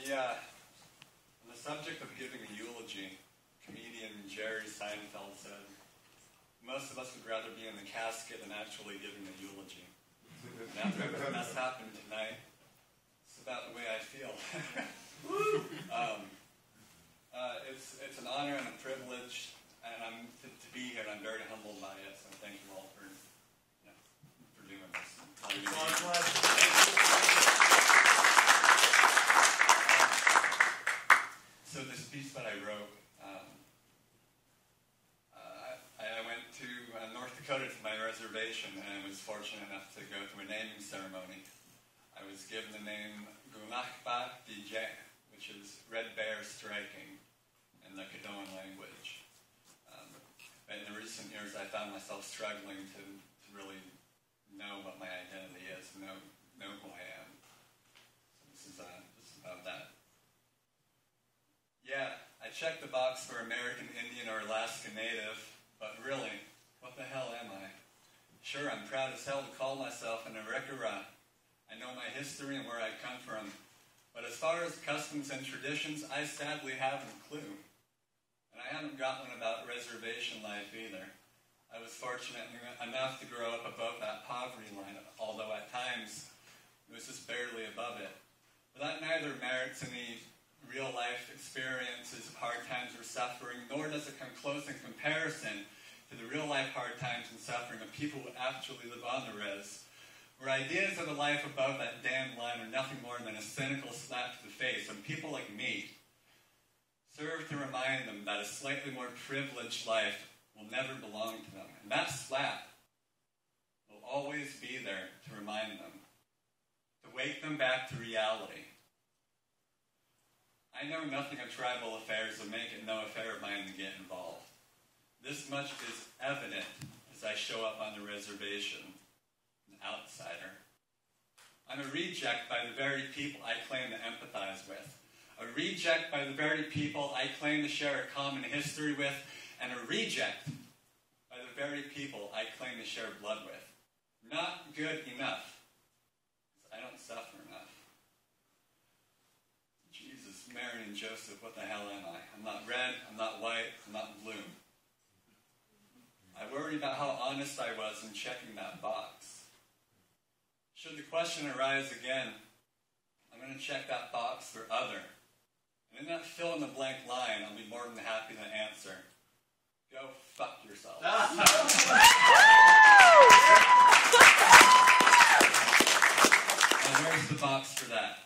On the subject of giving a eulogy, comedian Jerry Seinfeld said, "Most of us would rather be in the casket than actually giving a eulogy." And after everything that's happened tonight, it's about the way I feel. It's an honor and a privilege, and I'm to be here, and I'm very humbled by it. So thank you all for doing this. So this piece that I wrote, I went to North Dakota to my reservation, and I was fortunate enough to go through a naming ceremony. I was given the name Gunakbat DJ, which is Red Bear Striking in the Caddoan language. But in the recent years, I found myself struggling to really know what my identity is, know who I am. So this is about that. Yeah, I checked the box for American Indian or Alaska Native, but really, what the hell am I? Sure, I'm proud as hell to call myself an Arikara. I know my history and where I come from, but as far as customs and traditions, I sadly haven't a clue. And I haven't got one about reservation life either. I was fortunate enough to grow up above that poverty line, although at times it was just barely above it. But that neither merits any real-life experiences of hard times or suffering, nor does it come close in comparison to the real-life hard times and suffering of people who actually live on the res, where ideas of a life above that damn line are nothing more than a cynical slap to the face, and people like me serve to remind them that a slightly more privileged life will never belong to them. And that slap will always be there to remind them, to wake them back to reality. I know nothing of tribal affairs and make it no affair of mine to get involved. This much is evident as I show up on the reservation, an outsider. I'm a reject by the very people I claim to empathize with. A reject by the very people I claim to share a common history with, and a reject by the very people I claim to share blood with. Not good enough, because I don't suffer enough. Jesus, Mary, and Joseph, what the hell am I? I'm not red, I'm not white, I'm not blue. I worry about how honest I was in checking that box. Should the question arise again, I'm going to check that box for other. And in that fill-in-the-blank line, I'll be more than happy to answer, go fuck yourself. And where's the box for that?